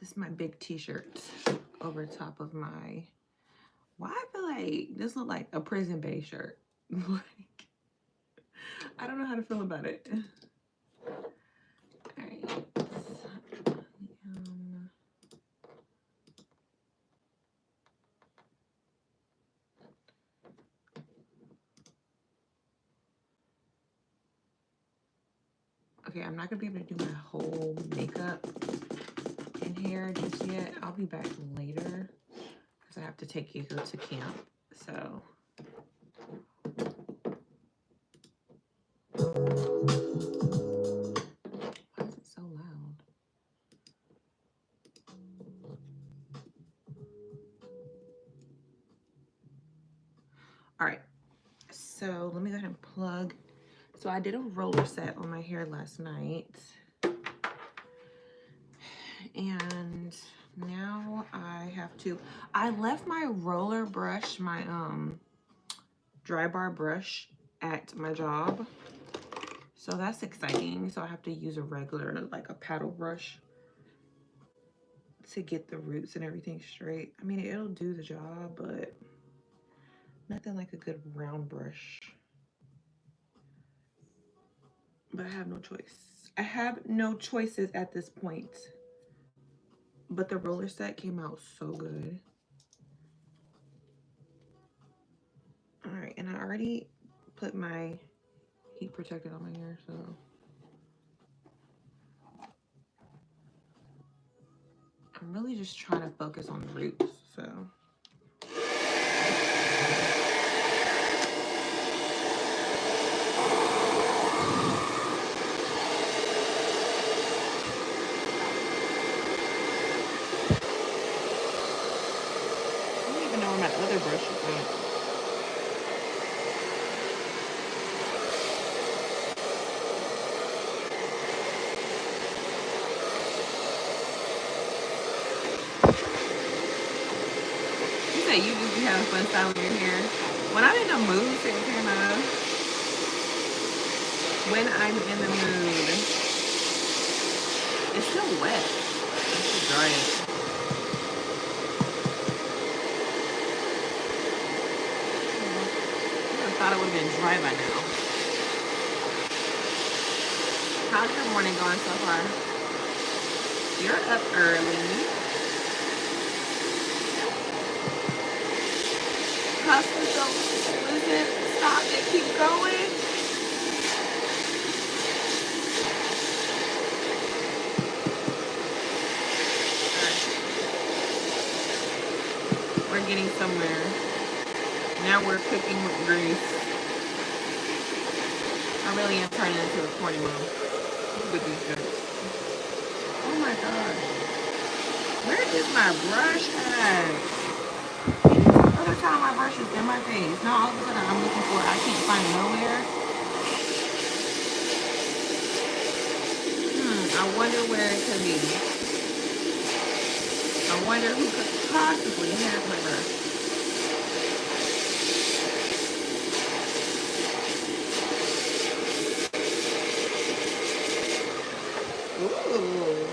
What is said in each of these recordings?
This is my big t-shirt over top of my, why I feel like this look like a Prison Bay shirt. Like, I don't know how to feel about it. All right. Okay, I'm not gonna be able to do my whole makeup and hair just yet. I'll be back later because I have to take Hugo to camp. So why is it so loud? All right, so let me go ahead and plug. So I did a roller set on my hair last night. And now I have to, I left my roller brush, my dry bar brush at my job. So that's exciting. So I have to use a regular, like a paddle brush to get the roots and everything straight. I mean, it'll do the job, but nothing like a good round brush. But I have no choice. I have no choices at this point. But the roller set came out so good. All right, and I already put my heat protector on my hair, so. I'm really just trying to focus on the roots, so. I don't even know where my other brush is at. You say you usually have fun styling your hair. When I'm in the mood, Santana, when I'm in the mood, it's still wet. I should dry it. I thought it would have been dry by now. How's your morning going so far? You're up early. Hustle, don't listen, stop it, keep going. Right. We're getting somewhere. Now we're cooking with grease. I really am turning into a corny mom with these jokes. Oh my gosh. Where is my brush at? Any other time my brush is in my face. Now all of a sudden I'm looking for it. I can't find it nowhere. I wonder where it could be. I wonder who could possibly have my brush. Ooh.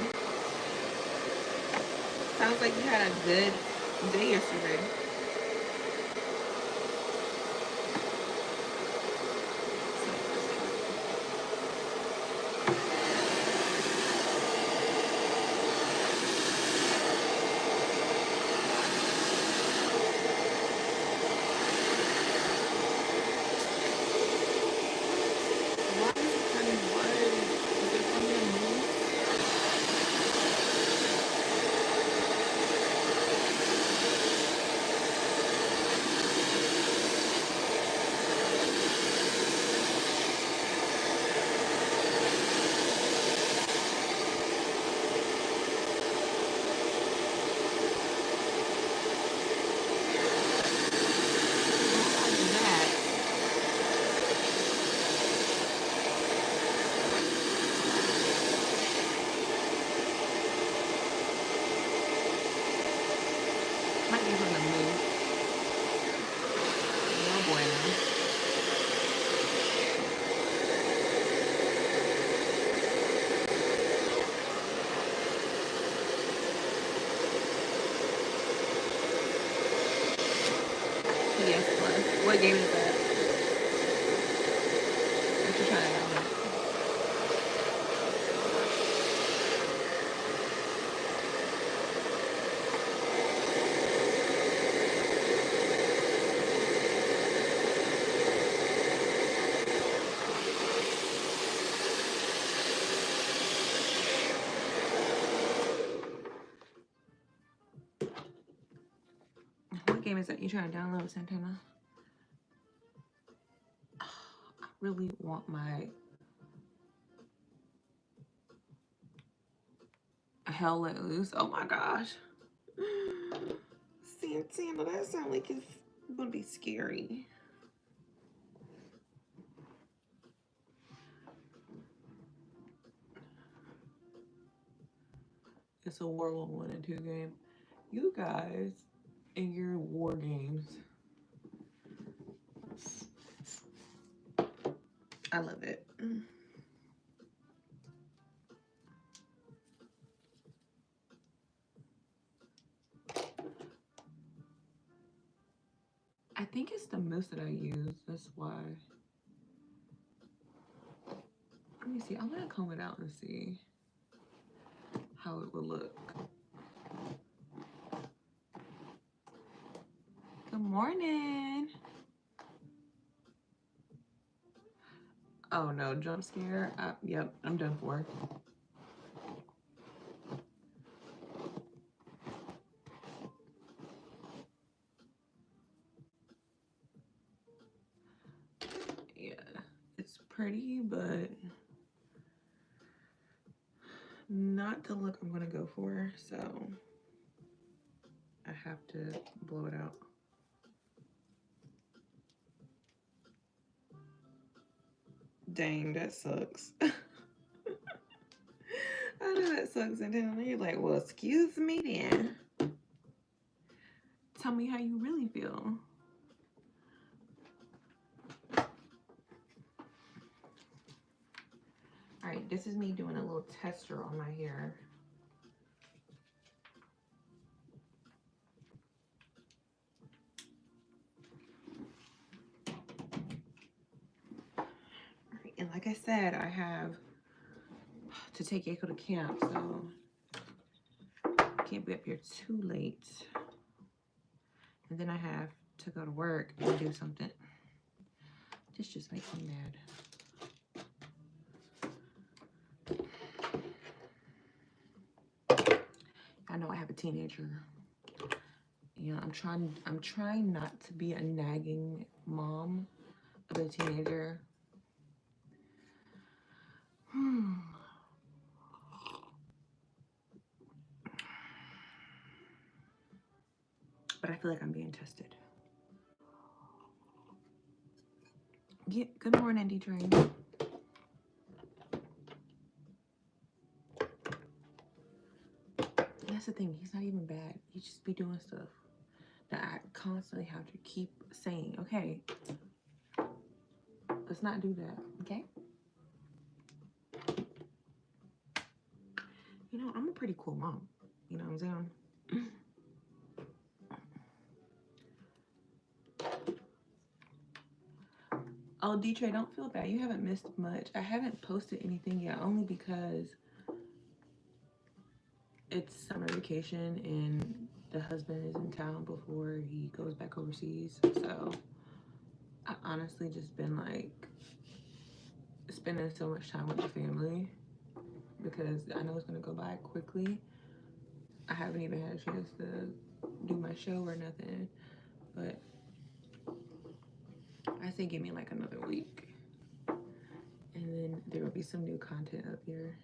Sounds like you had a good day yesterday. PS Plus. What game is that? What you trying to download? What game is that you trying to download, Santana? Oh, I really want my Hell Let Loose. Oh my gosh. Santana, that sounds like it's gonna be scary. It's a World War 1 and 2 game. You guys and your war games. I love it. I think it's the mousse that I use. That's why. Let me see. I'm gonna comb it out and see how it will look. Good morning. Oh no, jump scare. Yep, I'm done for. Yeah, it's pretty, but not the look I'm gonna go for, so I have to blow it out. Dang, that sucks. I know that sucks, and then you're like, well, excuse me then. Tell me how you really feel. All right, this is me doing a little tester on my hair. All right, and like I said, I have to take Echo to camp, so I can't be up here too late. And then I have to go to work and do something. This just makes me mad. I know I have a teenager. Yeah, I'm trying not to be a nagging mom of a teenager. But I feel like I'm being tested. Yeah, good morning, D-Train. That's the thing, he's not even bad. He just be doing stuff that I constantly have to keep saying, okay, let's not do that, okay? You know, I'm a pretty cool mom. You know what I'm saying? Oh, D-Trey, don't feel bad. You haven't missed much. I haven't posted anything yet, only because it's summer vacation and the husband is in town before he goes back overseas. So I honestly just been like spending so much time with the family because I know it's gonna go by quickly. I haven't even had a chance to do my show or nothing, but I say give me like another week and then there will be some new content up here.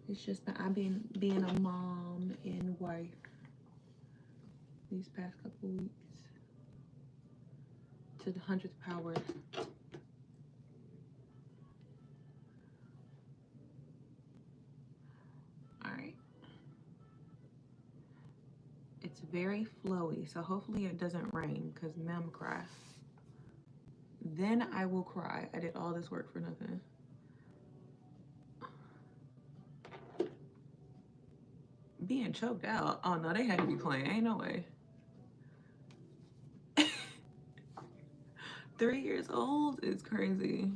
It's just that I've been being a mom and wife these past couple weeks to the 100th power. All right. It's very flowy, so hopefully it doesn't rain because ma'am cry. Then I will cry. I did all this work for nothing. being choked out. Oh no, they had to be playing. Ain't no way. 3 years old is crazy.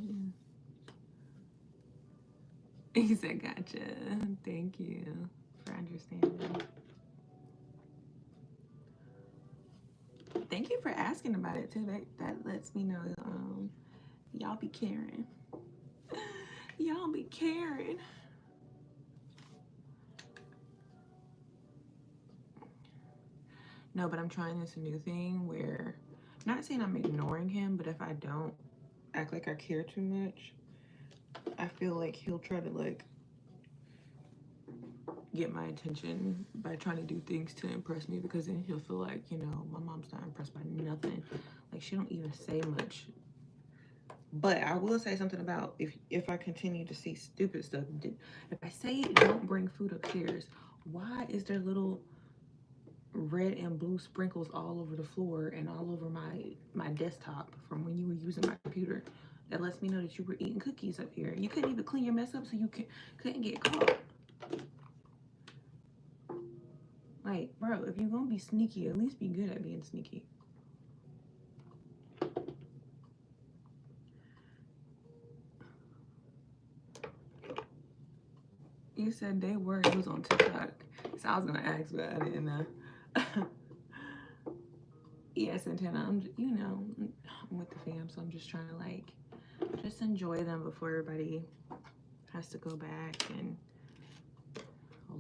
He said, gotcha. Thank you for understanding. Thank you for asking about it too. That lets me know y'all be caring. Y'all be caring. No, but I'm trying this new thing where, not saying I'm ignoring him, but if I don't act like I care too much, I feel like he'll try to like get my attention by trying to do things to impress me, because then he'll feel like, you know, my mom's not impressed by nothing. Like, she don't even say much. But I will say something about if I continue to see stupid stuff. If I say don't bring food upstairs, why is there little red and blue sprinkles all over the floor and all over my desktop from when you were using my computer? That lets me know that you were eating cookies up here. You couldn't even clean your mess up, so you couldn't get caught. Like, bro, if you're gonna be sneaky, at least be good at being sneaky. You said they were. It was on TikTok. So I was gonna ask, but I didn't know. Yes, Santana, I'm with the fam, so I'm just trying to like just enjoy them before everybody has to go back and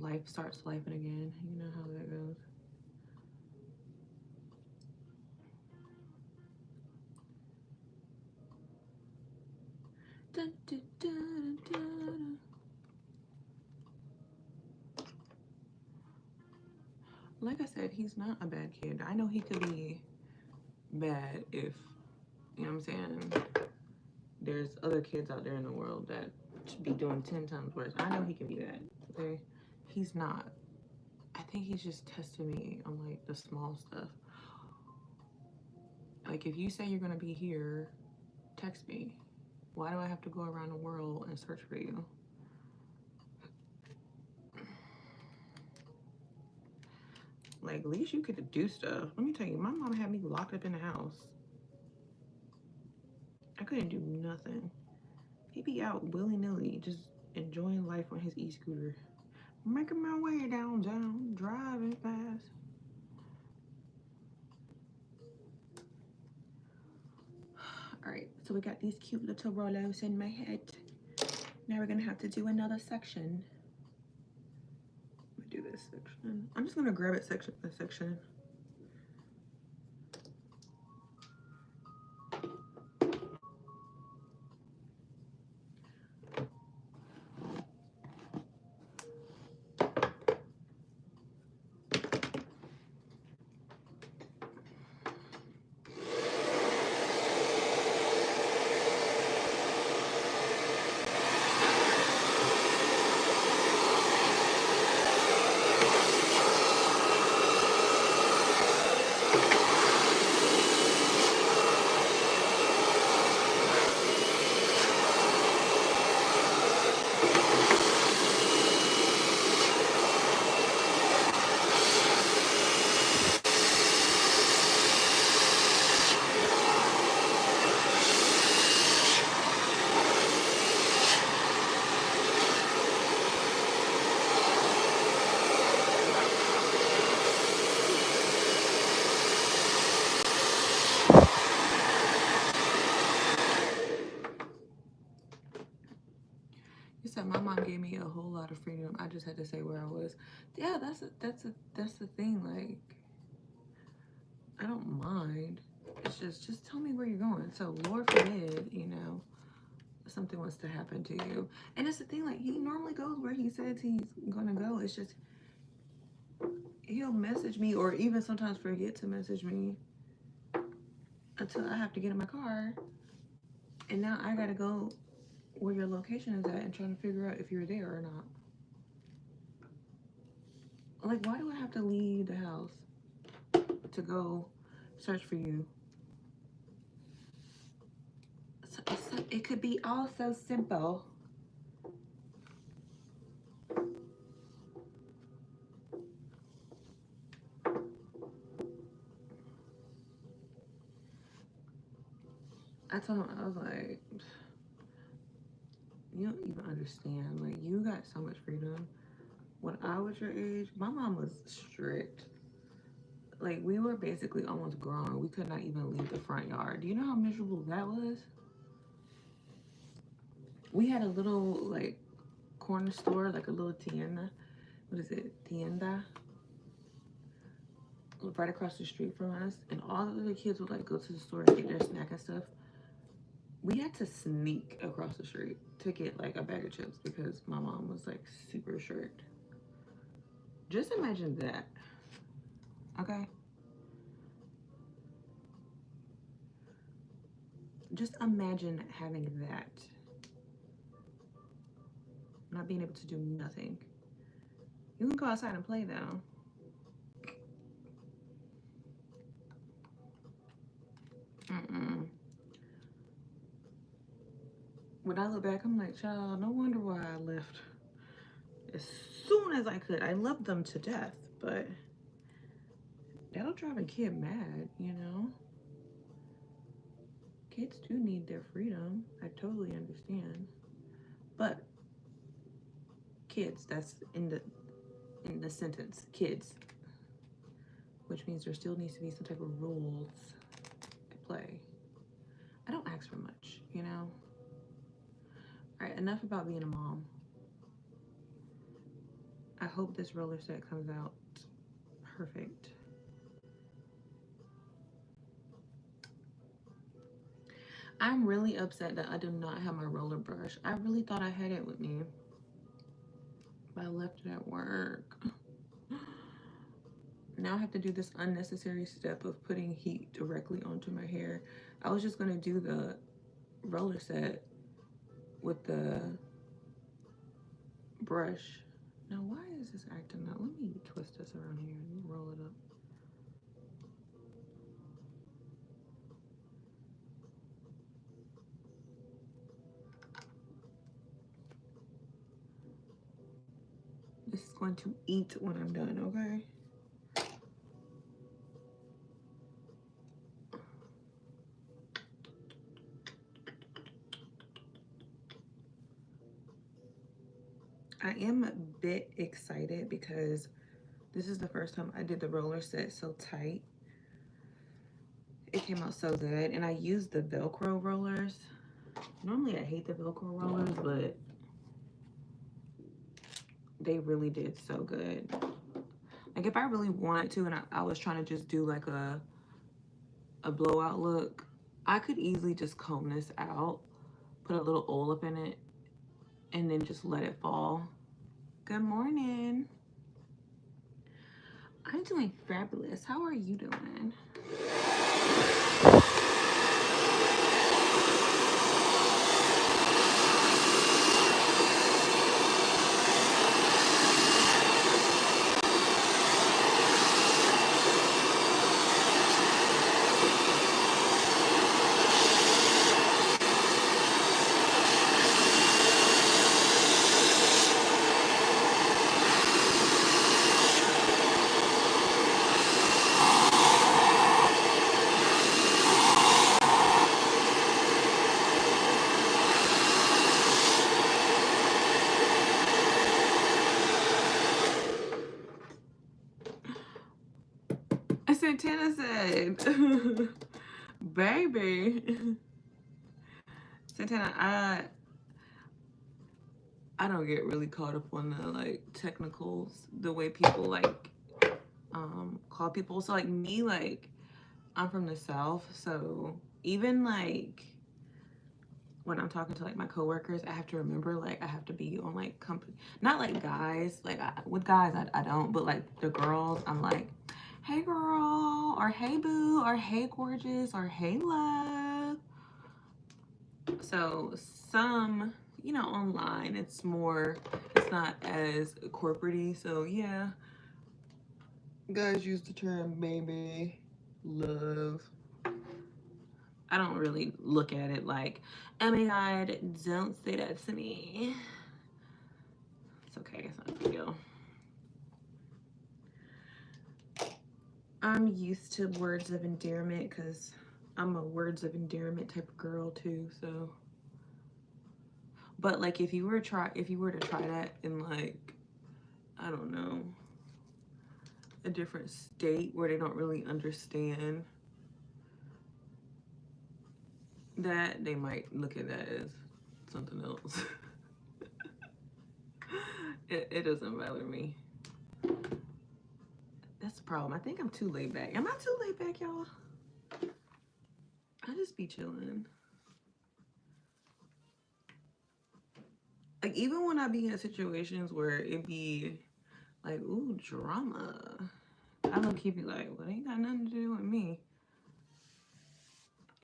life starts lifing again. You know how that goes. Dun, dun, dun, dun. Like I said, he's not a bad kid. I know he could be bad if, you know what I'm saying, there's other kids out there in the world that should be doing 10 times worse. I know he can be that, okay? He's not. I think he's just testing me on like the small stuff. Like, if you say you're gonna be here, text me. Why do I have to go around the world and search for you? Like, at least you could do stuff. Let me tell you, my mom had me locked up in the house. I couldn't do nothing. He'd be out willy-nilly, just enjoying life on his e-scooter. Making my way downtown, driving fast. All right, so we got these cute little Rolos in my head. Now we're gonna have to do another section. Do this section. I'm just gonna grab it section by section. You said my mom gave me a whole lot of freedom. I just had to say where I was. Yeah, that's the thing. Like, I don't mind. It's just tell me where you're going. So Lord forbid, you know, something wants to happen to you. And it's the thing, like, he normally goes where he says he's gonna go. It's just he'll message me, or even sometimes forget to message me until I have to get in my car. And now I gotta go where your location is at and trying to figure out if you're there or not. Like, why do I have to leave the house to go search for you? It could be all so simple. I told him, I was like, you don't even understand. Like, you got so much freedom. When I was your age, my mom was strict. Like, we were basically almost grown. We could not even leave the front yard. Do you know how miserable that was? We had a little, like, corner store, like a little tienda. What is it? Tienda? Right across the street from us. And all the other kids would, like, go to the store and get their snack and stuff. We had to sneak across the street to get, like, a bag of chips because my mom was, like, super strict. Just imagine that. Okay? Just imagine having that. Not being able to do nothing. You can go outside and play though. When I look back, I'm like, child, no wonder why I left as soon as I could. I loved them to death, but that'll drive a kid mad, you know? Kids do need their freedom. I totally understand. But kids, that's in the sentence, kids. Which means there still needs to be some type of rules at play. I don't ask for much, you know? All right, enough about being a mom. I hope this roller set comes out perfect. I'm really upset that I do not have my roller brush. I really thought I had it with me, but I left it at work. Now I have to do this unnecessary step of putting heat directly onto my hair. I was just gonna do the roller set with the brush. Now why is this acting up? Let me twist this around here and roll it up. This is going to eat when I'm done, okay? I am a bit excited because this is the first time I did the roller set so tight. It came out so good, and I used the Velcro rollers. Normally I hate the Velcro rollers, but they really did so good. Like if I really wanted to and I was trying to just do like a blowout look, I could easily just comb this out, put a little oil up in it, and then just let it fall. Good morning. I'm doing fabulous. How are you doing? Santana said, baby. Santana, I don't get really caught up on the like technicals, the way people like call people. So like me, like I'm from the South, so even like when I'm talking to like my coworkers, I have to remember like I have to be on like company, not like guys, like with guys I don't, but like the girls, I'm like, hey girl, or hey boo, or hey gorgeous, or hey love. So some, you know, online it's not as corporate-y. So yeah, guys use the term baby, love. I don't really look at it like, oh my god, don't say that to me. It's okay, it's not a big deal. I'm used to words of endearment because I'm a words of endearment type of girl too, so. But like if you were to try that in like, I don't know, a different state where they don't really understand that, they might look at that as something else. It doesn't bother me. That's the problem. I think I'm too laid back. Am I too laid back, y'all? I just be chilling. Like even when I be in situations where it be like, ooh, drama, I don't keep it like, well, it ain't got nothing to do with me.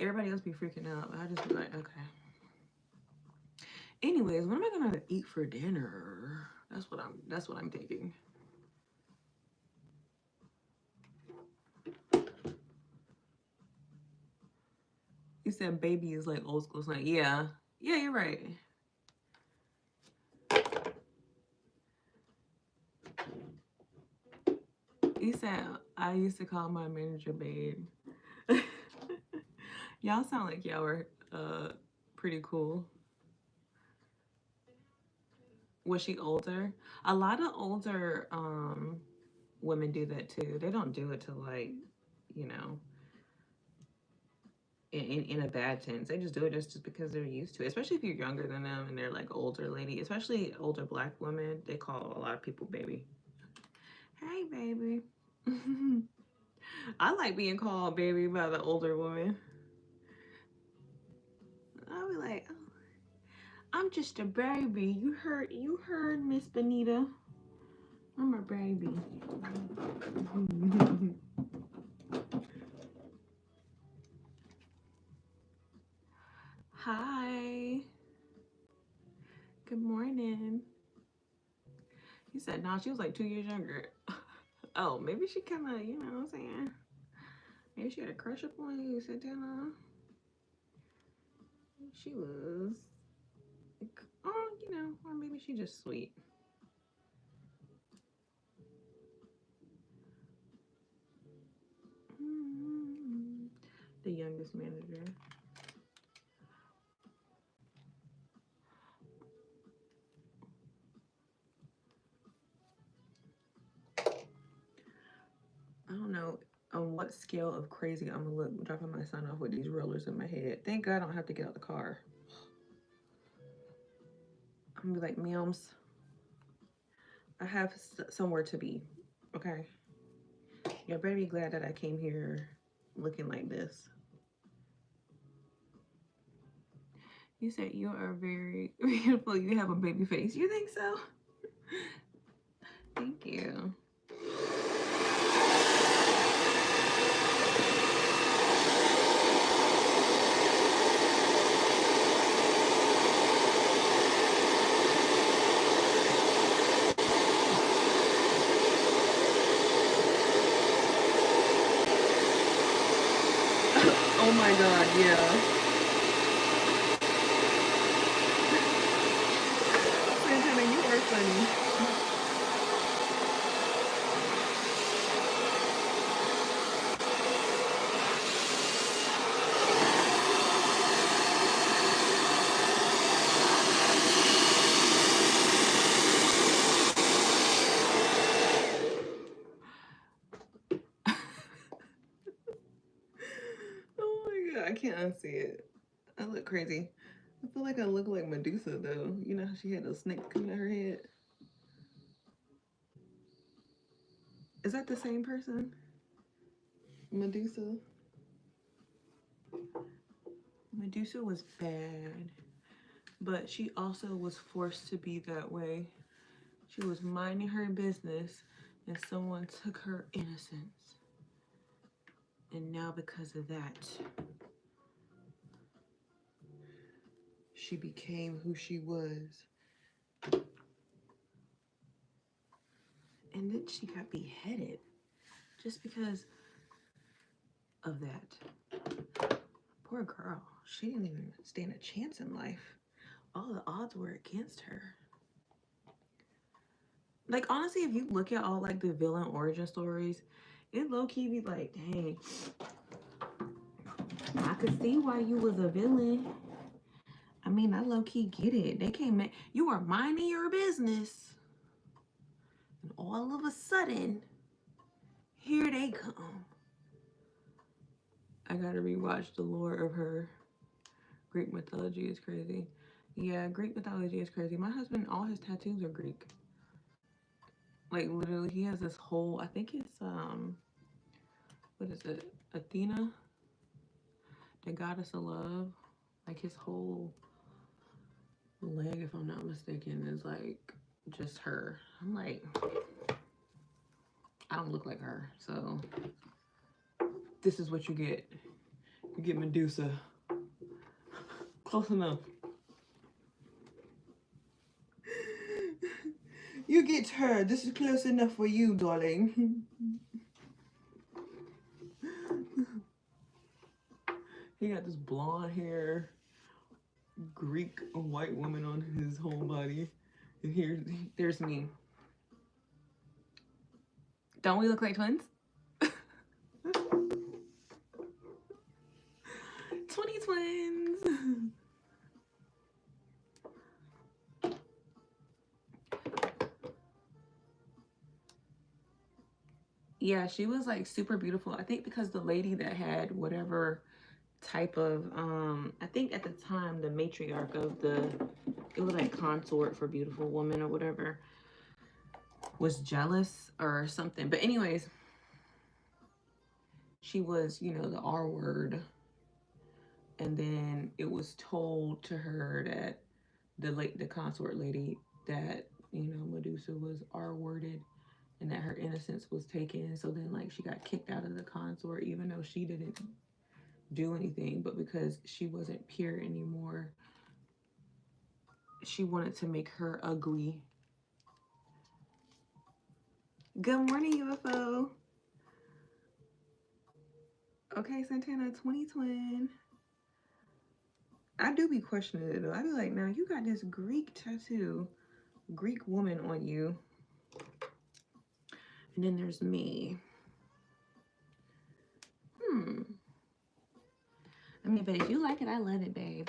Everybody else be freaking out. I just be like, okay. Anyways, what am I gonna eat for dinner? That's what I'm thinking. You said baby is like old school slang. Yeah. Yeah, you're right. You said I used to call my manager babe. Y'all sound like y'all were pretty cool. Was she older? A lot of older women do that too. They don't do it to like, you know, in a bad sense. They just do it just because they're used to it. Especially if you're younger than them and they're like older lady. Especially older black women, they call a lot of people baby. Hey, baby. I like being called baby by the older woman. I'll be like, oh, I'm just a baby. You heard, Miss Benita. I'm a baby. Hi. Good morning. You said, nah, she was like 2 years younger. Oh, maybe she kind of, you know what I'm saying? Maybe she had a crush upon you, Santana. She was, oh, you know, or maybe she just sweet. The youngest manager. I don't know on what scale of crazy I'm gonna look dropping my son off with these rollers in my head. Thank God I don't have to get out the car. I'm gonna be like, ma'ams, I have somewhere to be. Okay. Y'all better be glad that I came here looking like this. You said you are very beautiful. You have a baby face. You think so? Thank you. Oh my God, yeah. Santana, you are funny. Oh my God, I can't unsee it. I look crazy. I feel like I look like Medusa though. You know how she had those snakes coming out her head? Is that the same person? Medusa? Medusa was bad, but she also was forced to be that way. She was minding her business and someone took her innocence. And now because of that, she became who she was. And then she got beheaded just because of that. Poor girl. She didn't even stand a chance in life. All the odds were against her. Like, honestly, if you look at all, like, the villain origin stories, it low-key be like, dang. I could see why you was a villain. I mean, I low-key get it. They came in, you are minding your business, and all of a sudden, here they come. I gotta rewatch the lore of her. Greek mythology is crazy. Yeah, Greek mythology is crazy. My husband, all his tattoos are Greek. Like literally, he has this whole. I think it's what is it? Athena, the goddess of love. Like his whole leg, if I'm not mistaken, is like just her. I'm like, I don't look like her, so this is what you get. You get Medusa. Close enough. You get her. This is close enough for you, darling. He got this blonde hair, Greek white woman on his whole body. And there's me. Don't we look like twins? 20 twins. Yeah, she was like super beautiful. I think because the lady that had whatever type of I think at the time the matriarch of it was like consort for beautiful woman or whatever, was jealous or something. But anyways, she was, you know, the R word, and then it was told to her that the consort lady that, you know, Medusa was R worded and that her innocence was taken. So then like she got kicked out of the consort even though she didn't do anything, but because she wasn't pure anymore, she wanted to make her ugly. Good morning, UFO. Okay, Santana, 20 twin. I do be questioning it though. I be like, now you got this Greek tattoo, Greek woman on you. And then there's me. I mean, but if you like it, I love it, babe.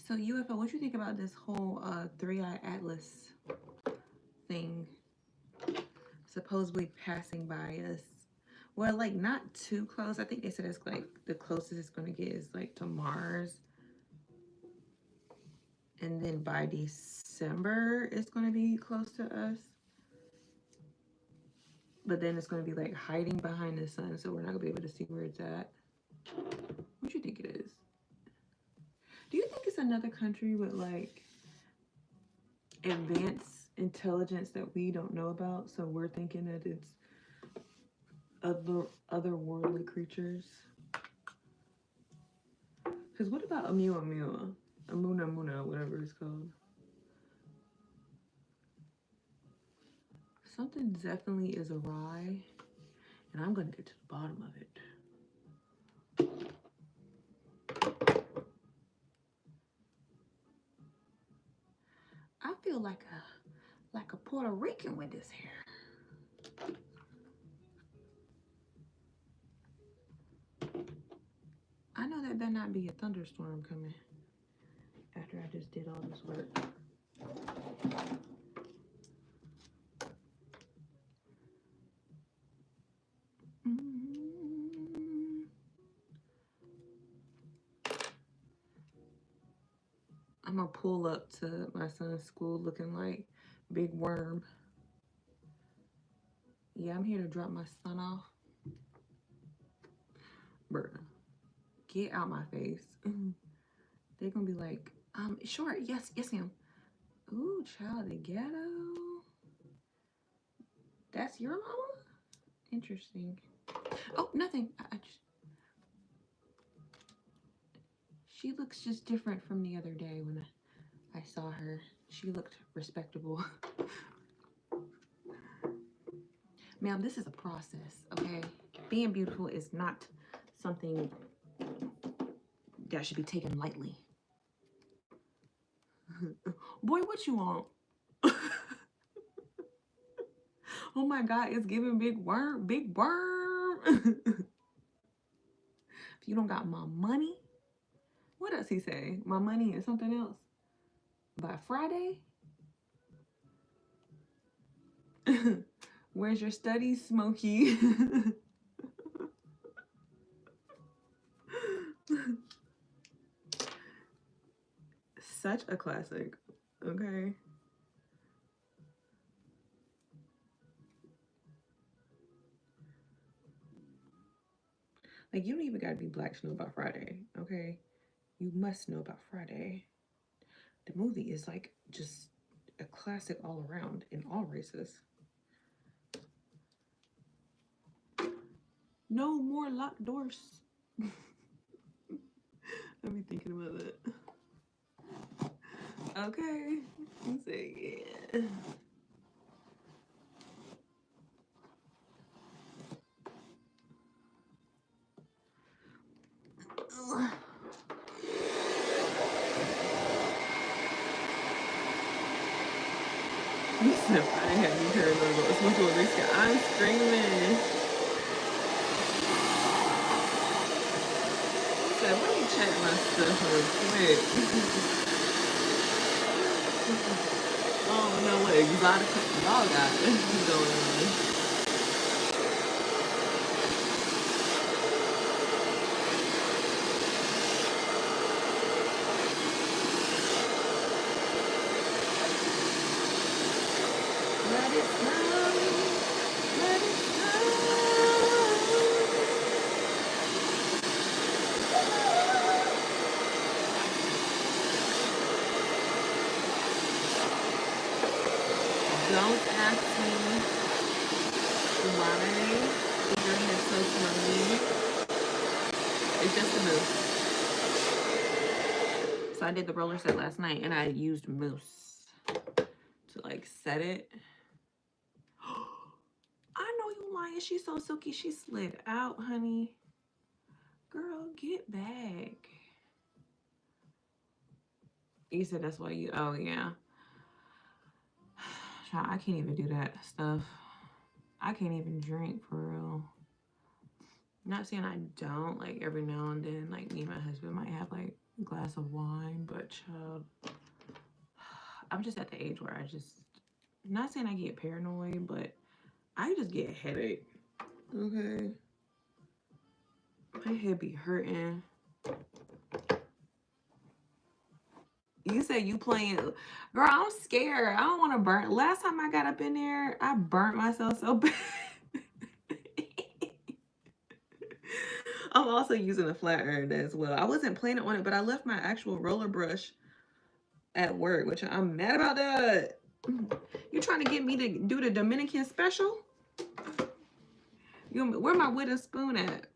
So UFO, what do you think about this whole 3-eye atlas thing supposedly passing by us? Well, like not too close. I think they said it's like the closest it's going to get is like to Mars. And then by December, it's going to be close to us. But then it's going to be like hiding behind the sun, so we're not going to be able to see where it's at. What do you think it is? Do you think it's another country with like advanced intelligence that we don't know about? So we're thinking that it's otherworldly creatures? Because what about Amuna, whatever it's called? Something definitely is awry, and I'm going to get to the bottom of it. I feel like a Puerto Rican with this hair. I know that better not be a thunderstorm coming after I just did all this work. I'm gonna pull up to my son's school looking like Big Worm. Yeah, I'm here to drop my son off. Bruh, get out my face. They're gonna be like, sure, yes, ma'am. Ooh, child, the ghetto. That's your mama? Interesting. Oh, nothing. She looks just different from the other day when I saw her. She looked respectable. Ma'am, this is a process, okay? Being beautiful is not something that should be taken lightly. Boy, what you want? Oh my God, it's giving big worm, big worm. If you don't got my money, what does he say? My money and something else. By Friday? Where's your studies, Smokey? Such a classic, okay? Like, you don't even gotta be Black to know about Friday, okay? You must know about Friday. The movie is like just a classic all around in all races. No more locked doors. I'll be thinking about that. Okay. So, yeah. You said Friday had me paranoid about smoking with Risky. I'm screaming. So let me check my stuff real quick. I don't know what exotic y'all got going on. Let it snow. Let it snow. Don't ask me why your hair so smooth. It's just a mousse. So I did the roller set last night and I used mousse to like set it. I know you lying. She's so silky. She slid out, honey. Girl, get back. You said that's why you, oh yeah. I can't even do that stuff. I can't even drink for real. Not saying I don't, like every now and then, like me and my husband might have like a glass of wine, but child, I'm just at the age where I just, not saying I get paranoid, but I just get a headache. Okay. My head be hurting. You said you playing. Girl, I'm scared. I don't want to burn. Last time I got up in there, I burnt myself so bad. I'm also using a flat iron as well. I wasn't planning on it, but I left my actual roller brush at work, which I'm mad about that. You trying to get me to do the Dominican special? Where my wooden spoon at?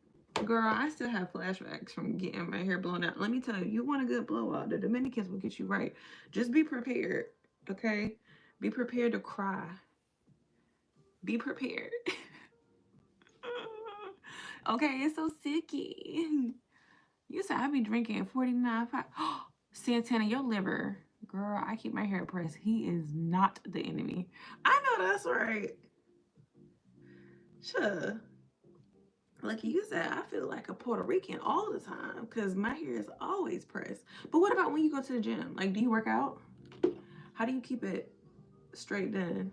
Girl, I still have flashbacks from getting my hair blown out. Let me tell you, you want a good blowout, the Dominicans will get you right. Just be prepared, okay? Be prepared to cry. Be prepared. Okay, it's so sicky. You said I be drinking 49.5. Santana, your liver. Girl, I keep my hair pressed. He is not the enemy. I know that's right. Sure. Like you said, I feel like a Puerto Rican all the time because my hair is always pressed. But what about when you go to the gym? Like, do you work out? How do you keep it straight done?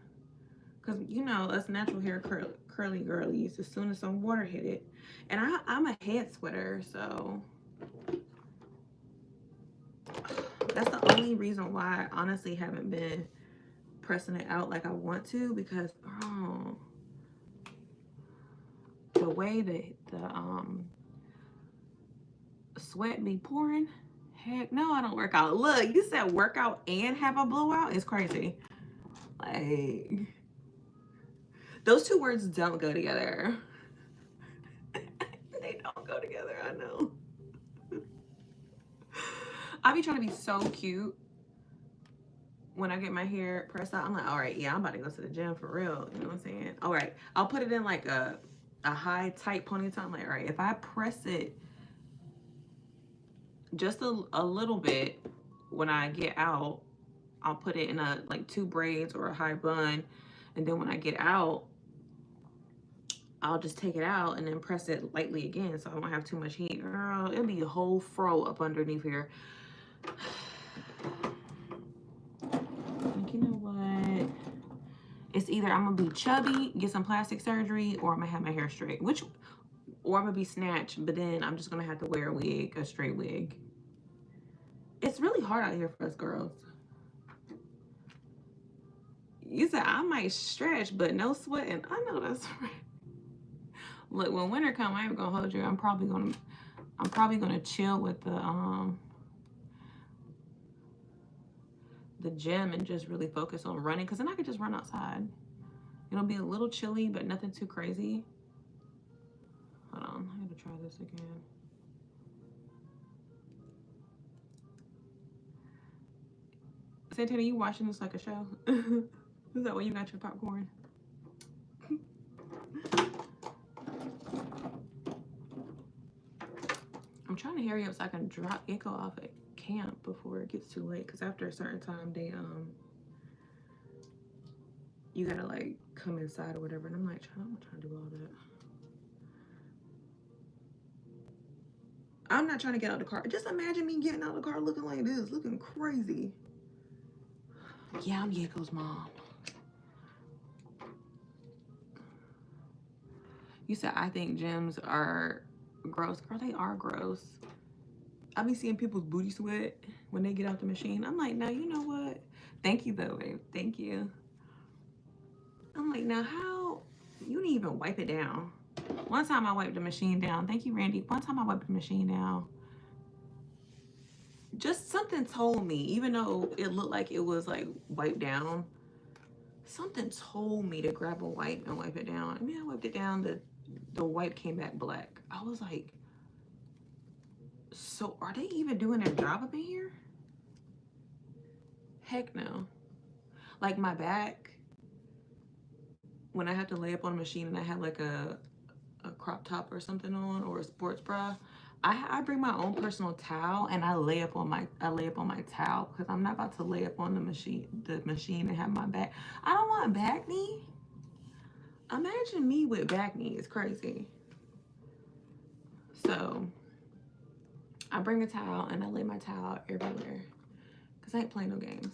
Because, you know, us natural hair curly girlies, as soon as some water hit it. And I'm a head sweater, so that's the only reason why I honestly haven't been pressing it out like I want to, because, oh, the way that the sweat be pouring. Heck no, I don't work out. Look, you said workout and have a blowout? It's crazy. Like, those two words don't go together. They don't go together, I know. I be trying to be so cute when I get my hair pressed out. I'm like, all right, yeah, I'm about to go to the gym for real. You know what I'm saying? All right, I'll put it in like a high, tight ponytail. I'm like, all right, if I press it just a little bit when I get out, I'll put it in a like 2 braids or a high bun. And then when I get out, I'll just take it out and then press it lightly again so I won't have too much heat. Girl, it'll be a whole fro up underneath here. Like, you know what? It's either I'm gonna be chubby, get some plastic surgery, or I'm gonna have my hair straight. Or I'm gonna be snatched, but then I'm just gonna have to wear a wig, a straight wig. It's really hard out here for us girls. You said I might stretch, but no sweating. I know that's right. Look, when winter comes, I ain't gonna hold you. I'm probably gonna chill with the gym and just really focus on running, because then I could just run outside. It'll be a little chilly, but nothing too crazy. Hold on, I gotta try this again. Santana, you watching this like a show? Is that why you got your popcorn? I'm trying to hurry up so I can drop Echo off at camp before it gets too late, because after a certain time they you gotta like come inside or whatever, and I'm like, I'm trying to do all that. I'm not trying to get out of the car. Just imagine me getting out of the car looking like this, looking crazy. Yeah, I'm Yeko's mom. You said I think gyms are gross. Girl, they are gross. I be seeing people's booty sweat when they get out the machine. I'm like, now you know what? Thank you though, babe. Thank you. I'm like, now how? You didn't even wipe it down. One time I wiped the machine down. Thank you, Randy. One time I wiped the machine down. Just something told me, even though it looked like it was like wiped down, something told me to grab a wipe and wipe it down. I mean, I wiped it down. The wipe came back black. I was like, so are they even doing their job up in here? Heck no. Like my back, when I have to lay up on a machine and I have like a crop top or something on, or a sports bra, I bring my own personal towel and I lay up on my towel, because I'm not about to lay up on the machine and have my back. I don't want back knee. Imagine me with back knee. It's crazy. So I bring a towel and I lay my towel everywhere, because I ain't playing no games.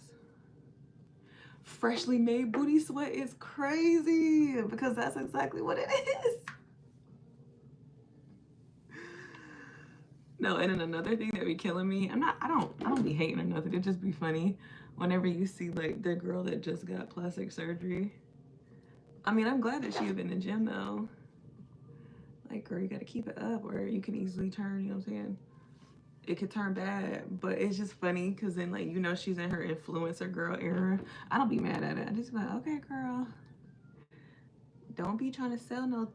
Freshly made booty sweat is crazy, because that's exactly what it is. No, and then another thing that be killing me, I don't be hating or nothing. It just be funny whenever you see like the girl that just got plastic surgery. I mean, I'm glad that she was in the gym though. Like, girl, you gotta keep it up, or you can easily turn, you know what I'm saying? It could turn bad, but it's just funny because then, like, you know, she's in her influencer girl era. I don't be mad at it. I just be like, okay, girl, don't be trying to sell no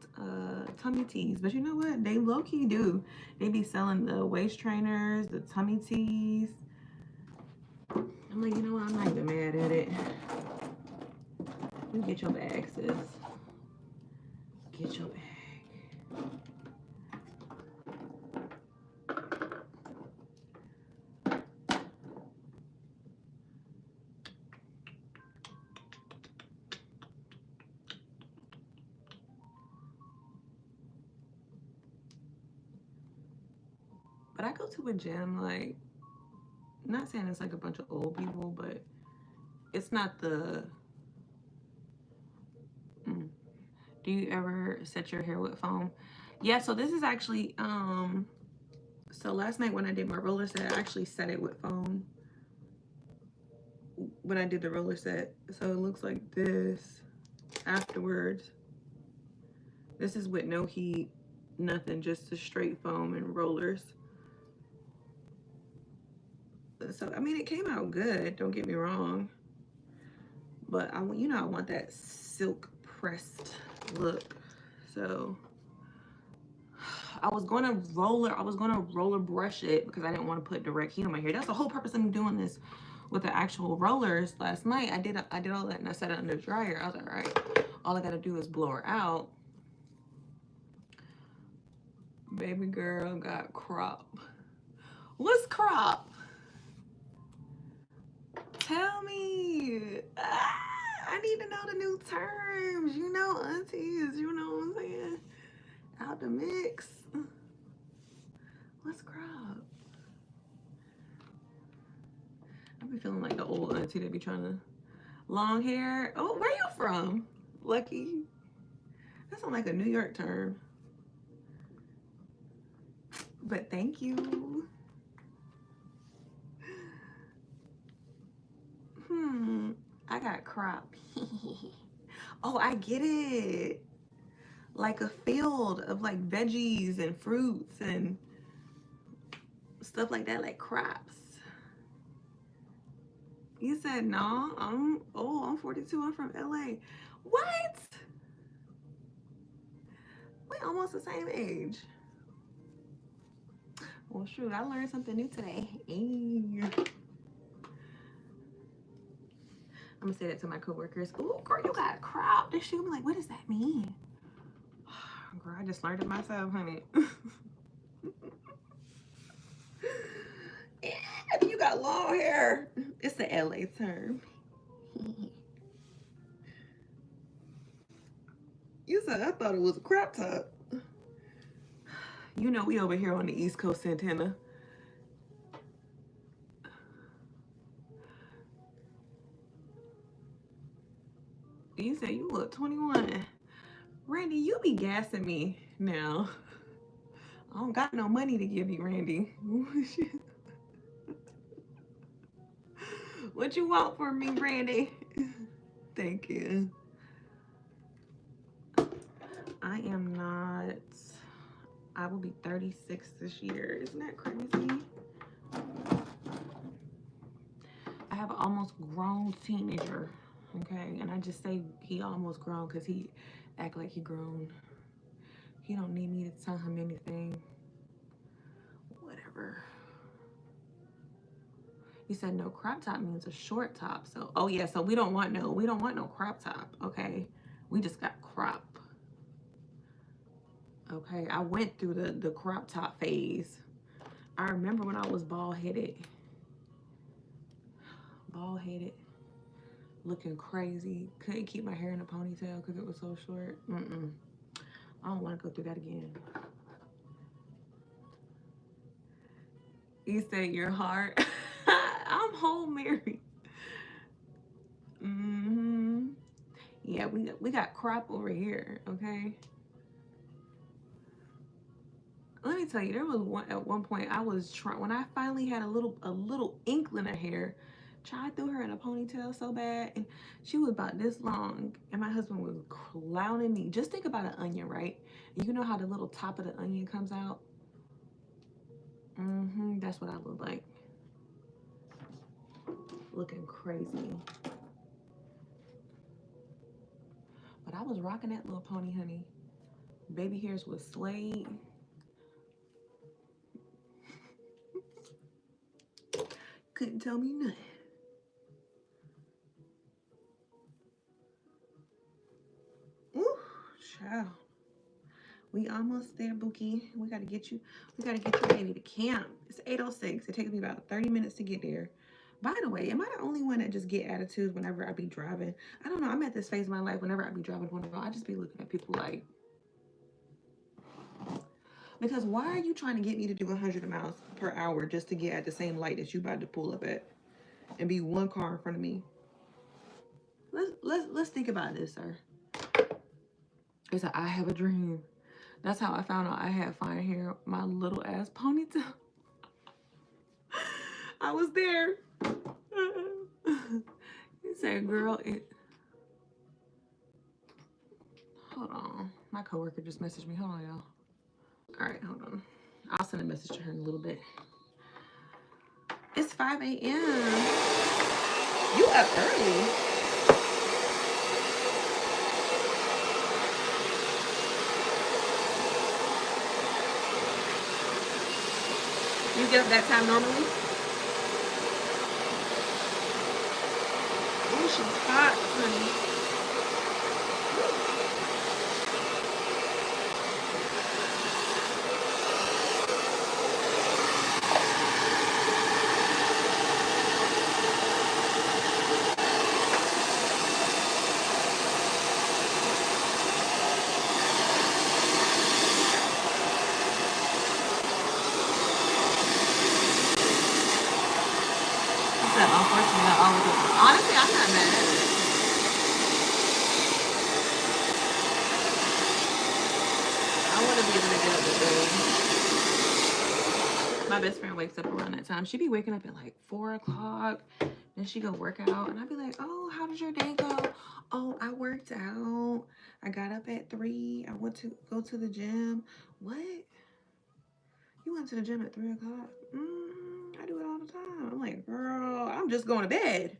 tummy tees. But you know what? They low-key do. They be selling the waist trainers, the tummy tees. I'm like, you know what? I'm not even mad at it. You get your bag, sis. Get your bag. But I go to a gym, like, not saying it's like a bunch of old people, but it's not the... Do you ever set your hair with foam? Yeah, so this is actually, so last night when I did my roller set, I actually set it with foam when I did the roller set. So it looks like this afterwards. This is with no heat, nothing, just the straight foam and rollers. So, I mean, it came out good. Don't get me wrong. But, I want that silk pressed look. So, I was going to roller brush it because I didn't want to put direct heat on my hair. That's the whole purpose of me doing this with the actual rollers. Last night, I did all that and I set it under the dryer. I was like, all right, all I got to do is blow her out. Baby girl got crop. What's crop? Tell me. I need to know the new terms. You know, aunties. You know what I'm saying? Out the mix. What's crop? I be feeling like the old auntie that be trying to long hair. Oh, where you from? Lucky. That sounds like a New York term. But thank you. I got crop. Oh, I get it. Like a field of like veggies and fruits and stuff like that, like crops. You said no. I'm 42. I'm from LA. What? We almost the same age. Well, shoot, I learned something new today. I'm gonna say that to my coworkers. Ooh, girl, you got a crop. This shit. I'm like, what does that mean? Girl, I just learned it myself, honey. If you got long hair, it's the LA term. You said I thought it was a crop top. You know we over here on the East Coast, Santana. You said you look 21. Randy, you be gassing me now. I don't got no money to give you, Randy. What you want from me, Randy? Thank you. I am not. I will be 36 this year. Isn't that crazy? I have an almost grown teenager. Okay, and I just say he almost grown because he act like he grown. He don't need me to tell him anything. Whatever. You said no crop top means a short top. So, oh yeah, so we don't want no crop top, okay? We just got crop. Okay, I went through the crop top phase. I remember when I was bald-headed, looking crazy. Couldn't keep my hair in a ponytail because it was so short. I don't want to go through that again. You said your heart. I'm whole Mary. Yeah, we got crop over here, okay? Let me tell you, there was at one point I was trying, when I finally had a little inkling of hair, tried threw her in a ponytail so bad, and she was about this long, and my husband was clowning me. Just think about an onion, right? You know how the little top of the onion comes out? That's what I look like. Looking crazy. But I was rocking that little pony, honey. Baby hairs was slayed. Couldn't tell me nothing. Ooh, child. We almost there, Bookie. We gotta get your baby to camp. It's 8:06. It takes me about 30 minutes to get there. By the way, am I the only one that just get attitudes whenever I be driving? I don't know. I'm at this phase of my life whenever I be driving, I just be looking at people like, because why are you trying to get me to do 100 miles per hour just to get at the same light that you about to pull up at and be one car in front of me? Let's think about this, sir. It's like, I have a dream. That's how I found out I had fine hair. My little ass ponytail. I was there. He said, girl, hold on. My coworker just messaged me. Hold on, y'all. All right, hold on. I'll send a message to her in a little bit. It's 5 a.m. You up early. You get up that time normally? Oh, she's hot, honey. Unfortunately, I always do. Honestly, I'm not mad at it. I want to be able to get up at 3. My best friend wakes up around that time. She be waking up at like 4 o'clock. Then she go work out. And I'd be like, oh, how did your day go? Oh, I worked out. I got up at 3. I went to go to the gym. What? You went to the gym at 3 o'clock? I do it all the time. I'm like, girl, I'm just going to bed.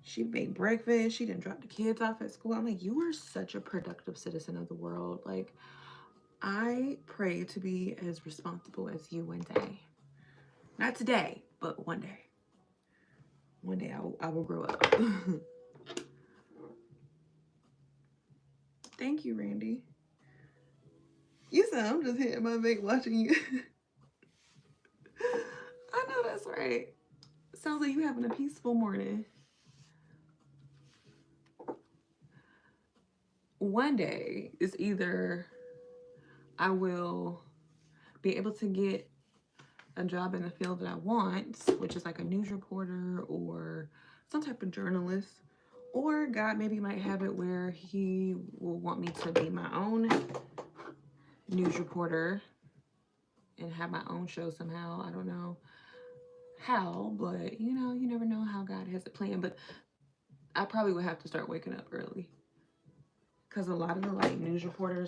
She made breakfast. She didn't drop the kids off at school. I'm like, you are such a productive citizen of the world. Like, I pray to be as responsible as you one day. Not today, but one day. One day I will grow up. Thank you, Randy. You said I'm just hitting my vape watching you. I know that's right. Sounds like you having a peaceful morning. One day is either I will be able to get a job in the field that I want, which is like a news reporter or some type of journalist, or God maybe might have it where he will want me to be my own news reporter and have my own show somehow. I don't know how, but you know, you never know how God has it planned. But I probably would have to start waking up early, because a lot of the like news reporters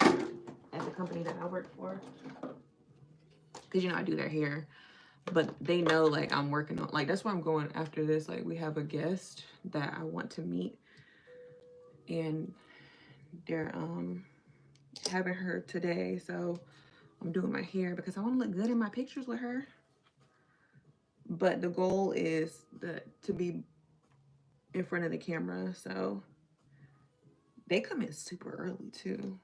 at the company that I work for, because you know I do their hair, but they know like I'm working on, like that's where I'm going after this. Like we have a guest that I want to meet, and they're having her today, so I'm doing my hair because I want to look good in my pictures with her. But the goal is to be in front of the camera, so they come in super early too.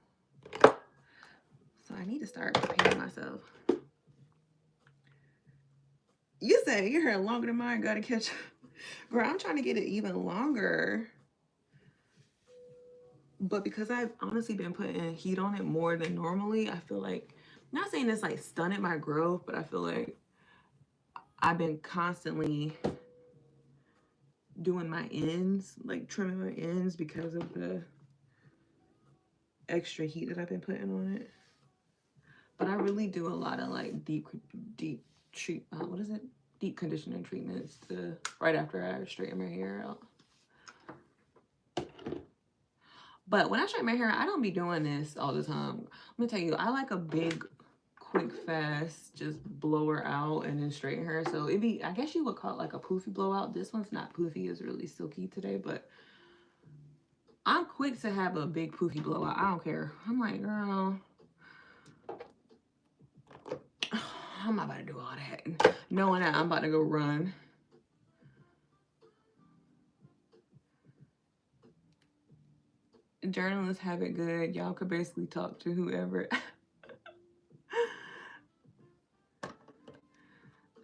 So I need to start preparing myself. You said your hair longer than mine. Gotta catch up. Girl, I'm trying to get it even longer. But because I've honestly been putting heat on it more than normally, I feel like, not saying this like stunted my growth, but I feel like I've been constantly doing my ends, like trimming my ends because of the extra heat that I've been putting on it. But I really do a lot of like deep conditioning treatments right after I straighten my hair out. But when I straighten my hair, I don't be doing this all the time. Let me tell you, I like a big, quick, fast, just blow her out and then straighten her. So it'd be, I guess you would call it like a poofy blowout. This one's not poofy, it's really silky today, but I'm quick to have a big poofy blowout. I don't care. I'm like, girl, I'm not about to do all that. Knowing that I'm about to go run. Journalists have it good. Y'all could basically talk to whoever.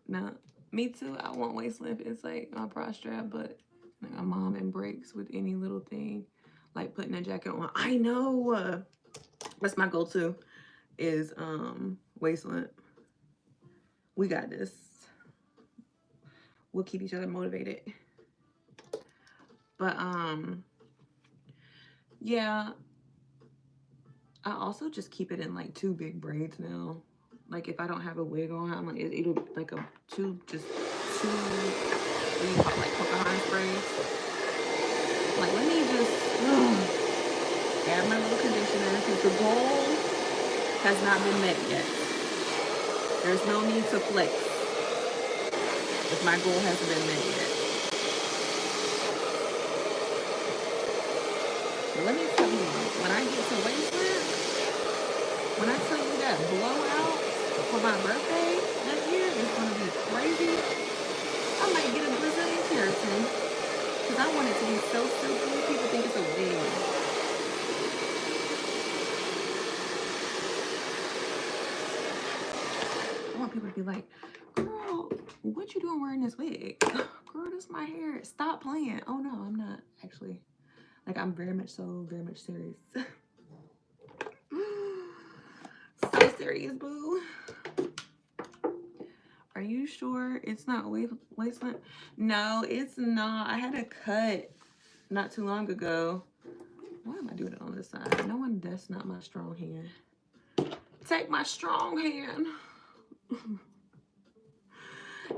Now, me too. I want waist length. It's like my bra strap, but like my mom and breaks with any little thing, like putting a jacket on. I know. That's my go-to is waist length. We got this. We'll keep each other motivated. But yeah. I also just keep it in like 2 big braids now. Like if I don't have a wig on, I'm like it'll be like two what do you call it, like Pocahontas braids. Like let me just add my little conditioner because the goal has not been met yet. There's no need to flex. if my goal hasn't been met yet. Let me tell you, when I get to Wasteland, when I tell you that blowout for my birthday that year is going to be crazy, I might get a Brazilian keratin because I want it to be so simple. People think it's a wig. I want people to be like, girl, what you doing wearing this wig? Girl, this is my hair. Stop playing. Oh no, I'm not actually. Like, I'm very much serious. So serious, boo. Are you sure it's not Wasteland? No, it's not. I had a cut not too long ago. Why am I doing it on this side? No one, that's not my strong hand. Take my strong hand.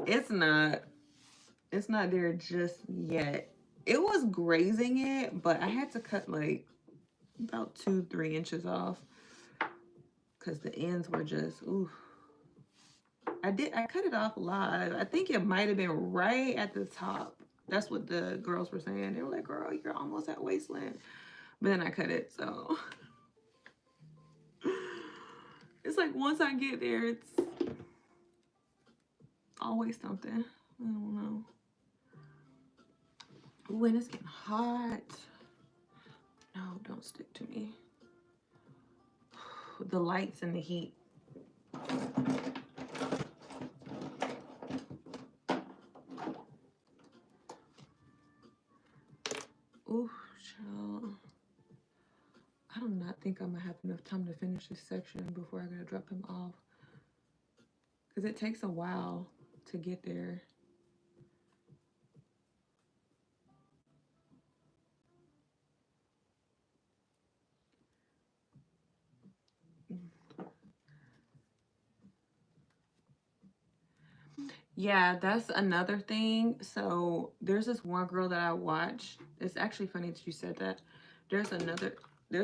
It's not there just yet. It was grazing it, but I had to cut like about 2-3 inches off because the ends were just, ooh. I cut it off live. I think it might have been right at the top. That's what the girls were saying. They were like, girl, you're almost at Wasteland. But then I cut it, so. It's like once I get there, it's always something. I don't know. Ooh, and it's getting hot. No, don't stick to me. The lights and the heat. Ooh, child. I do not think I'm gonna have enough time to finish this section before I gotta drop him off. Because it takes a while to get there. Yeah, that's another thing. So there's this one girl that I watch. It's actually funny that you said that. There's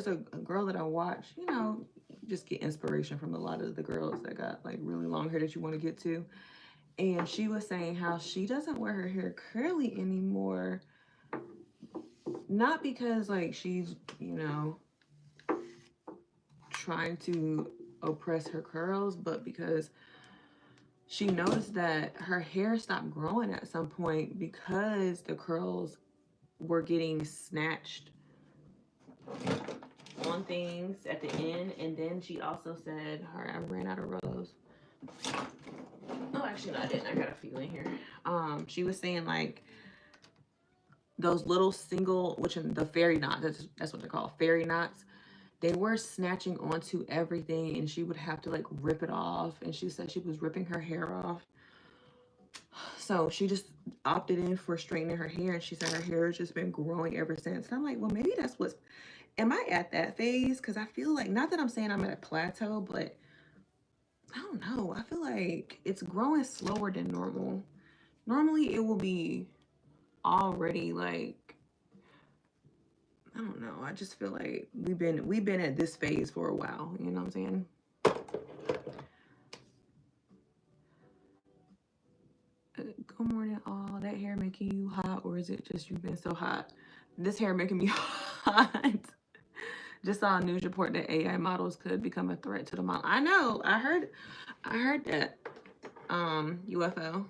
a girl that I watch, you know, just get inspiration from a lot of the girls that got like really long hair that you want to get to. And she was saying how she doesn't wear her hair curly anymore. Not because like she's, you know, trying to oppress her curls, but because she noticed that her hair stopped growing at some point because the curls were getting snatched on things at the end. And then she also said, I ran out of rose. Oh, actually, no, I didn't. I got a few in here. She was saying like those little single, which in the fairy knots, that's what they're called, fairy knots. They were snatching onto everything and she would have to like rip it off. And she said she was ripping her hair off. So she just opted in for straightening her hair, and she said her hair has just been growing ever since. And I'm like, well, maybe that's what's, am I at that phase? Because I feel like, not that I'm saying I'm at a plateau, but I don't know. I feel like it's growing slower than normal. Normally it will be already like, I don't know. I just feel like we've been at this phase for a while. You know what I'm saying? Good morning, all. That hair making you hot, or is it just you've been so hot? This hair making me hot. Just saw a news report that AI models could become a threat to the model. I know. I heard that. UFO.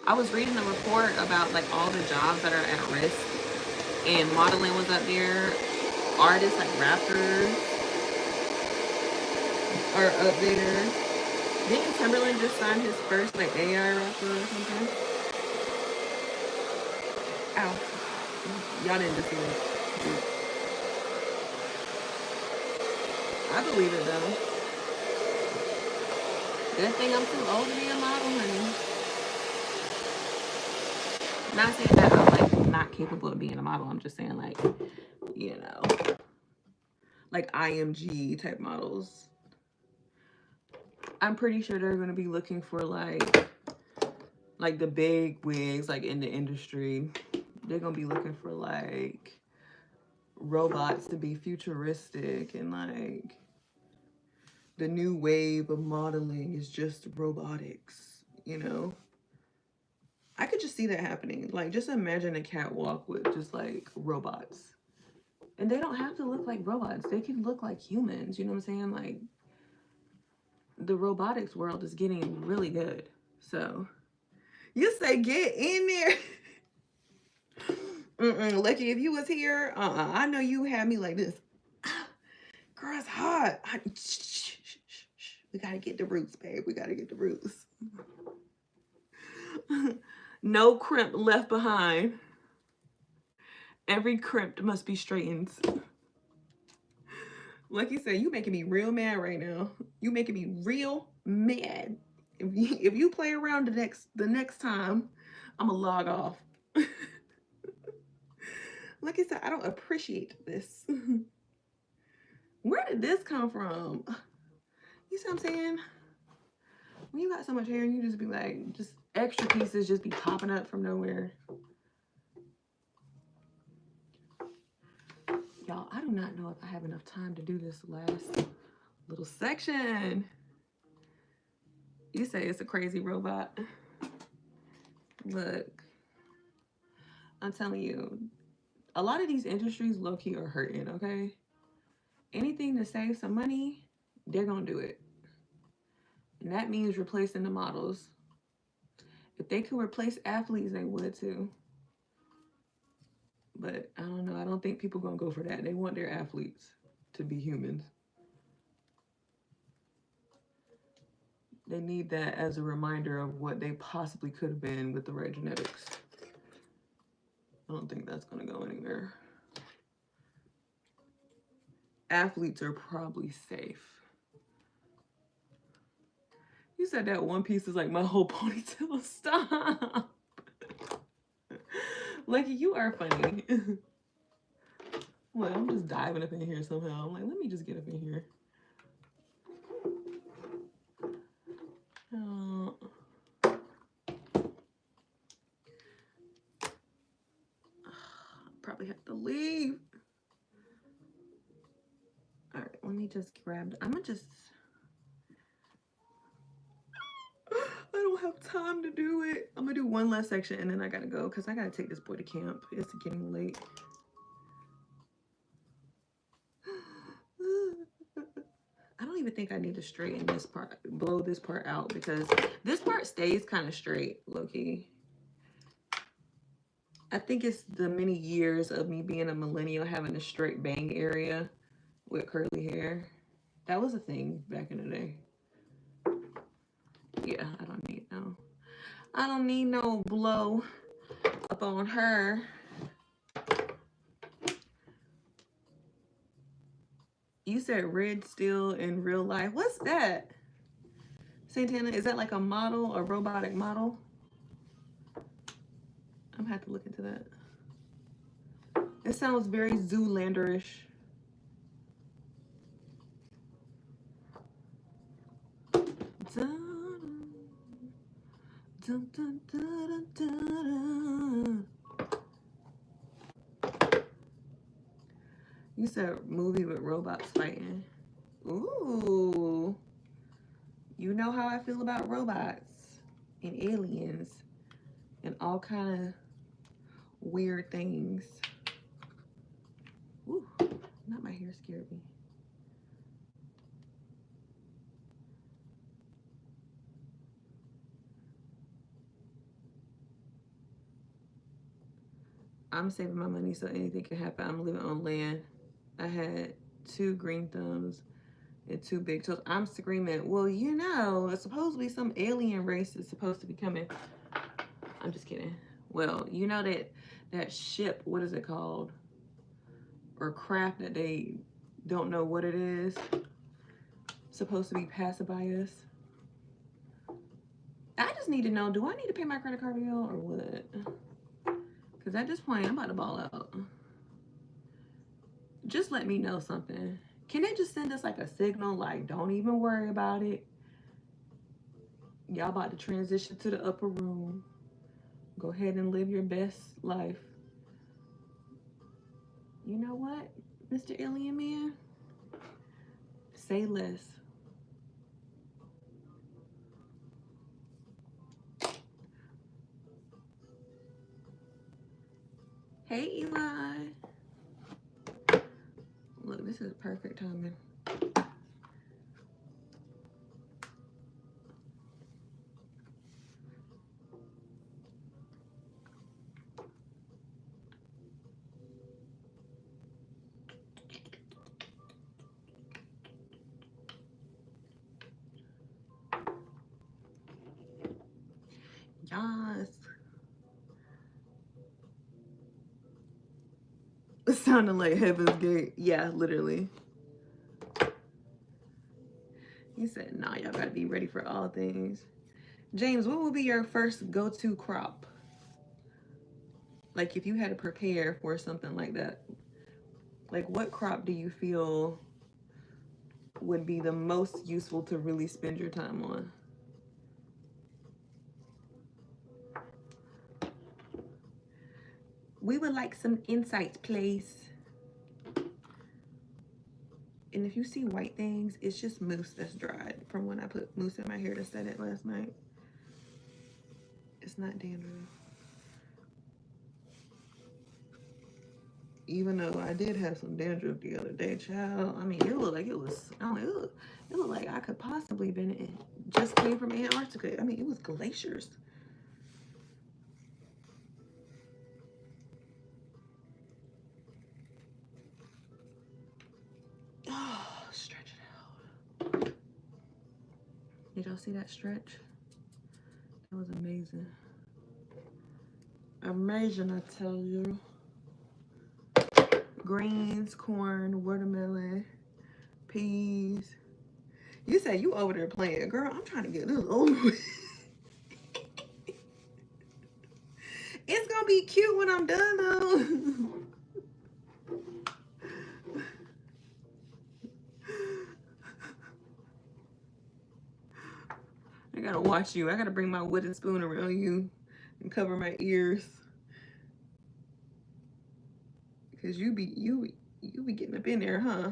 I was reading a report about like all the jobs that are at risk, and modeling was up there. Artists like rappers are up there. Didn't Timberland just sign his first like AI rapper or something? Ow. Y'all didn't just see it. I believe it though. Good thing I'm too old to be a model, honey. Not saying that I'm like not capable of being a model. I'm just saying like, you know, like IMG type models. I'm pretty sure they're gonna be looking for like the big wigs like in the industry. They're gonna be looking for like robots to be futuristic, and like the new wave of modeling is just robotics, you know. I could just see that happening. Like, just imagine a catwalk with just like robots. And they don't have to look like robots. They can look like humans. You know what I'm saying? Like, the robotics world is getting really good. So, you say get in there. Lucky if you was here, I know you had me like this. Girl, it's hot. Shh. We gotta get the roots, babe. We gotta get the roots. No crimp left behind. Every crimp must be straightened. Like you said, you making me real mad right now. You making me real mad. If you play around the next time, I'ma log off. Like I said, I don't appreciate this. Where did this come from? You see what I'm saying? When you got so much hair and you just be like, just extra pieces just be popping up from nowhere. Y'all, I do not know if I have enough time to do this last little section. You say it's a crazy robot. Look, I'm telling you, a lot of these industries low-key are hurting, okay? Anything to save some money, they're gonna do it. And that means replacing the models. If they could replace athletes, they would too. But I don't know. I don't think people gonna go for that. They want their athletes to be humans. They need that as a reminder of what they possibly could have been with the right genetics. I don't think that's gonna go anywhere. Athletes are probably safe. You said that one piece is like my whole ponytail. Stop. Lucky, you are funny. Well, I'm just diving up in here somehow. I'm like, let me just get up in here. Probably have to leave. All right, let me just grab. I don't have time to do it. I'm gonna do one last section and then I gotta go because I gotta take this boy to camp. It's getting late. I don't even think I need to straighten this part, blow this part out, because this part stays kind of straight, low-key. I think it's the many years of me being a millennial having a straight bang area with curly hair. That was a thing back in the day. Yeah, I don't need no blow up on her. You said red steel in real life. What's that? Santana, is that like a model, a robotic model? I'm gonna have to look into that. It sounds very Zoolander-ish. You said movie with robots fighting. Ooh. You know how I feel about robots and aliens and all kind of weird things. Ooh, not my hair scared me. I'm saving my money so anything can happen. I'm living on land. I had 2 green thumbs and 2 big toes. I'm screaming, well, you know, it's supposed to be some alien race is supposed to be coming. I'm just kidding. Well, you know that ship, what is it called? Or craft that they don't know what it is, supposed to be passing by us. I just need to know, do I need to pay my credit card bill or what? Because at this point, I'm about to ball out. Just let me know something. Can they just send us like a signal, like, don't even worry about it? Y'all about to transition to the upper room. Go ahead and live your best life. You know what, Mr. Alien Man? Say less. Hey, Eli. Look, this is perfect timing. Yes. It sounded like Heaven's Gate. Yeah, literally. He said, nah, y'all gotta be ready for all things. James, what would be your first go-to crop? Like if you had to prepare for something like that, like what crop do you feel would be the most useful to really spend your time on? We would like some insights, please. And if you see white things, it's just mousse that's dried from when I put mousse in my hair to set it last night. It's not dandruff. Even though I did have some dandruff the other day, child. I mean, it looked like it was, it looked like I could possibly been in, just came from Antarctica. I mean, it was glaciers. Oh, stretch it out. Did y'all see that stretch? That was amazing. Amazing, I tell you. Greens, corn, watermelon, peas. You said you over there playing. Girl, I'm trying to get this over with. It's gonna be cute when I'm done though. I gotta watch you. I gotta bring my wooden spoon around you and cover my ears. Cause you be getting up in there, huh?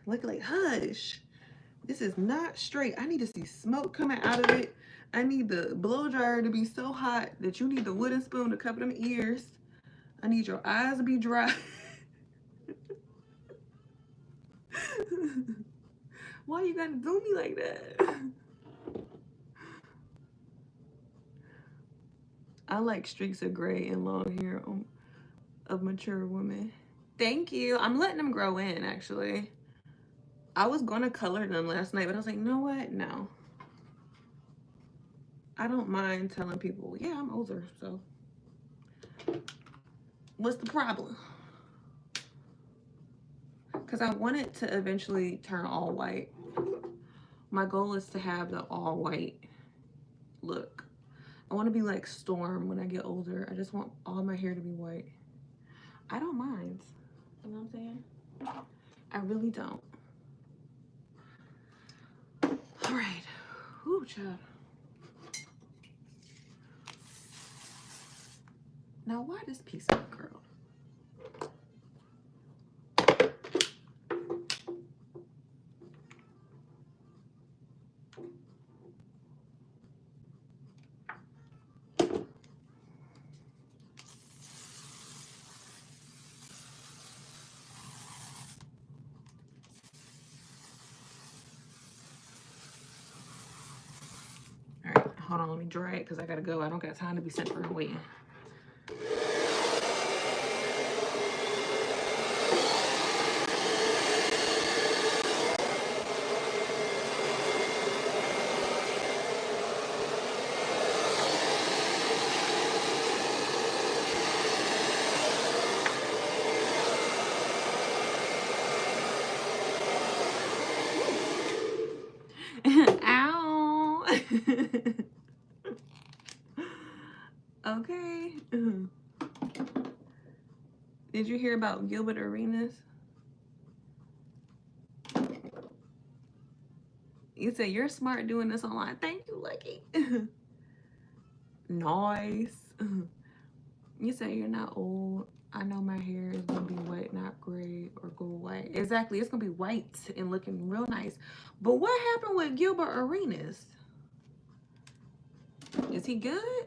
Look like hush. This is not straight. I need to see smoke coming out of it. I need the blow dryer to be so hot that you need the wooden spoon to cover them ears. I need your eyes to be dry. Why you gotta do me like that? I like streaks of gray and long hair of mature women. Thank you. I'm letting them grow in, actually. I was gonna color them last night, but I was like, you know what? No. I don't mind telling people, yeah, I'm older, so what's the problem? Because I want it to eventually turn all white. My goal is to have the all white look. I want to be like Storm when I get older. I just want all my hair to be white. I don't mind. You know what I'm saying? I really don't. All right. Ooh, child. Now, why this piece of curl? All right, hold on. Let me dry it because I got to go. I don't got time to be sitting around waiting. Ow. Okay. Did you hear about Gilbert Arenas? You say you're smart doing this online. Thank you, Lucky. Nice. You say you're not old. I know my hair is gonna be white, not gray or gold white. Exactly, it's gonna be white and looking real nice. But what happened with Gilbert Arenas? Is he good?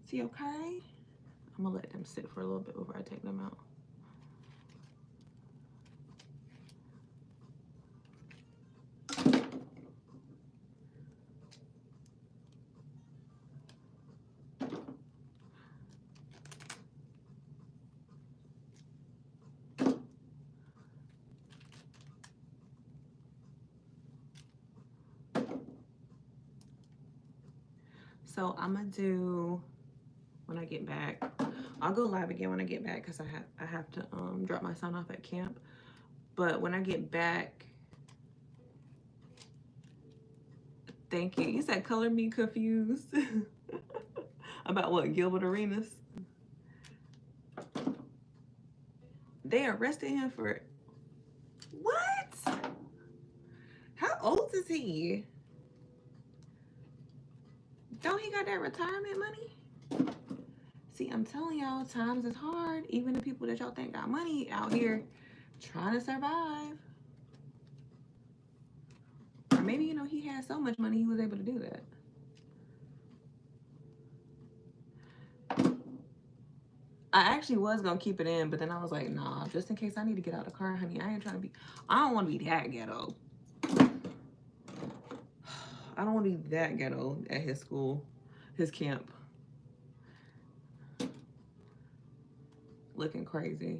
See, okay? I'm gonna let them sit for a little bit before I take them out. So I'm gonna do, when I get back, I'll go live again when I get back because I have to drop my son off at camp. But when I get back, thank you. You said color me confused. About what, Gilbert Arenas? They arrested him for what? How old is he? Don't he got that retirement money? See, I'm telling y'all, times is hard. Even the people that y'all think got money out here trying to survive. Or maybe, you know, he had so much money he was able to do that. I actually was gonna keep it in, but then I was like, nah, just in case I need to get out of the car, honey. I ain't trying to be, I don't want to be that ghetto. I don't want to be that ghetto at his school, his camp. Looking crazy.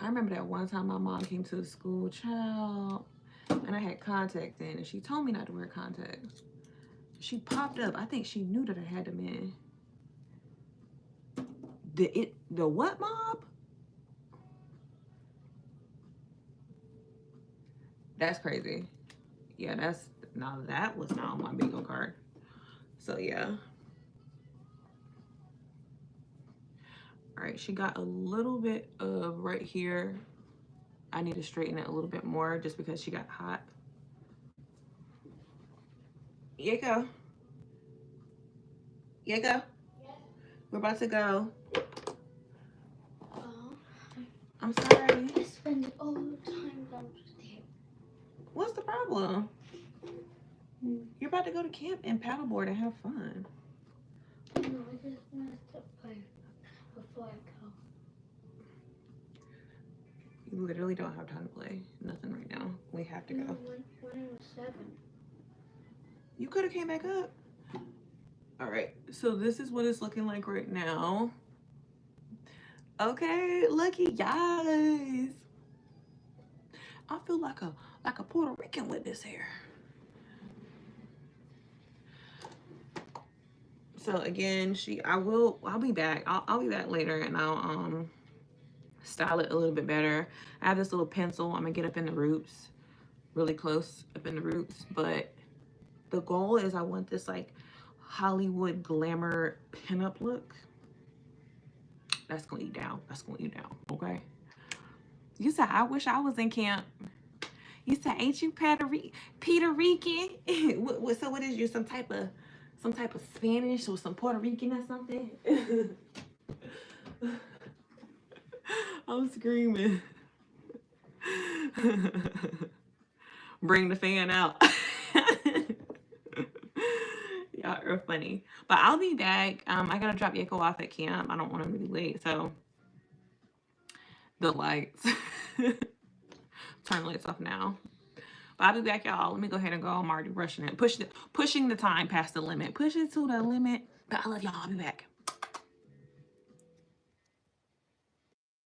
I remember that one time my mom came to the school, child, and I had contacts in, and she told me not to wear contacts. She popped up. I think she knew that I had them in. The what mob? That's crazy. Yeah, that was not on my bingo card. So yeah. All right, she got a little bit of right here. I need to straighten it a little bit more just because she got hot. Yeko. Yeko. Yes. We're about to go. I'm sorry. I spend all the time downstairs. What's the problem? You're about to go to camp and paddleboard and have fun. No, I just want to play before I go. You literally don't have time to play. Nothing right now. We have to go. No, when I was 7. You could have came back up. All right. So this is what it's looking like right now. Okay, lucky guys. I feel like a Puerto Rican with this hair. So again, I'll be back. I'll be back later and I'll style it a little bit better. I have this little pencil. I'm gonna get up in the roots, really close up in the roots. But the goal is I want this like Hollywood glamour pinup look. That's going you down. That's going you down. Okay. You said I wish I was in camp. You said, ain't you Puerto Rican? So what is you? Some type of Spanish or some Puerto Rican or something? I'm screaming. Bring the fan out. Y'all are funny. But I'll be back. I gotta drop Yeko off at camp. I don't want him to be late, so the lights. Turn the lights off now. But I'll be back, y'all. Let me go ahead and go. I'm already rushing it. Pushing the time past the limit. Push it to the limit. But I love y'all. I'll be back.